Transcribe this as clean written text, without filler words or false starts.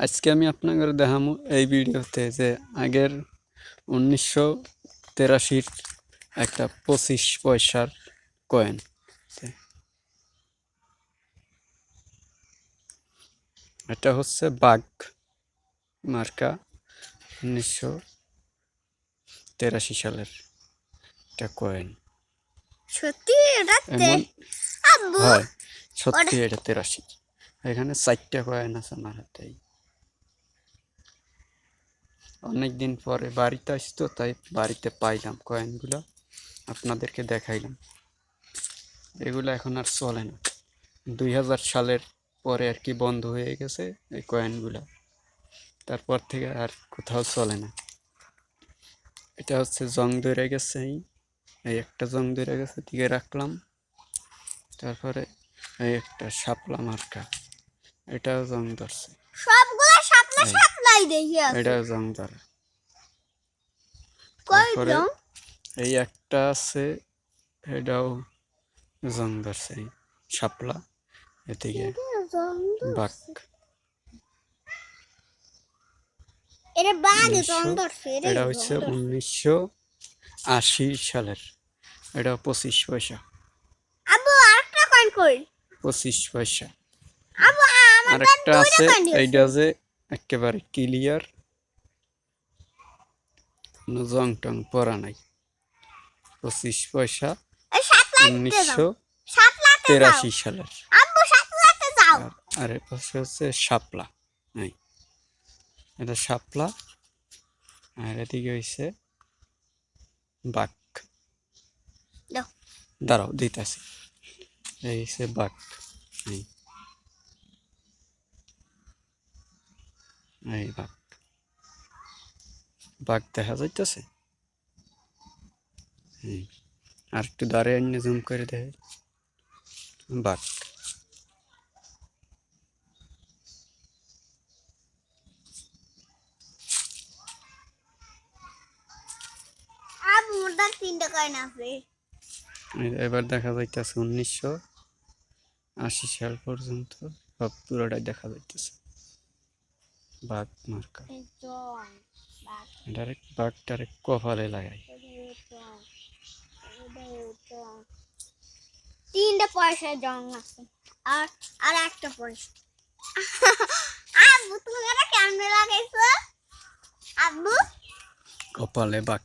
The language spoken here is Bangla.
আজকে আমি আপনাদের দেখাবো এই ভিডিওতে যে আগের 1983 একটা 25 পয়সার কয়েন। এটা হচ্ছে বাঘ মার্কা 1983 সালের একটা কয়েন। সত্যি এটাতে আব্বু হয় সত্যি এটা 83। এখানে 4টা কয়েন আছে আমার হাতে। অনেকদিন পরে বাড়িতে আসতো, তাই বাড়িতে পাইলাম কয়েনগুলো, আপনাদেরকে দেখাইলাম। এগুলো এখন আর চলে না, 2000 সালের পরে আর কি বন্ধ হয়ে গেছে এই কয়েনগুলো, তারপর থেকে আর কোথাও চলে না। এটা হচ্ছে জং ধরে গেছে, এই একটা জং ধরে গেছে দিকে রাখলাম। তারপরে এই একটা শাপলা মার্কা, এটাও জং ধরছে, সবগুলো শাপলা শাপলাই দেখি আছে। এটাও জং ধরে। কই তারপরে জং? এই একটা আছে, এটাও জং ধরছে, শাপলা। এদিকে বাঘ, এটা বাঘ জং ধরছে। এটা হচ্ছে 1980 সালের, এটা 25 পয়সা। আব্বু আরেকটা কয়েন কই? 25 পয়সা। আব্বু আমার আরেকটা দুইটা আছে, কয়েন দিয়েছে। এইটা যে একেবারে ক্লিয়ার, কোনো জং টং পড়া নাই, 25 পয়সা, এই শাপলাতে যাও। শাপলাতে যাও 1983 সালের। আব্বু, শাপলাতে যাও। আর এর পাশে হচ্ছে শাপলা, নাই এটা শাপলা। আর এদিকে হইছে বাঘ। দাও দাঁড়াও দিতেছি, এই হচ্ছে বাঘ। এই বাঘ, বাঘ দেখা যাইতেছে। আর একটু দাঁড়িয়ে এনে জুম করে দেখে, বাঘ। আব্বু মোটা তিনটা কয়েন আছে। এবার দেখা যাইতেছে 1980 সাল পর্যন্ত সব পুরোটাই দেখা যাইতেছে বাঘ মার্কা। ডাইরেক্ট বাঘটারে কপালে লাগাই। তিনটা পয়সা জং আছে, আর আর একটা পয়সা। আব্বু তুমি এটা কেমনে লাগাইছো? আব্বু কপালে বাঘ।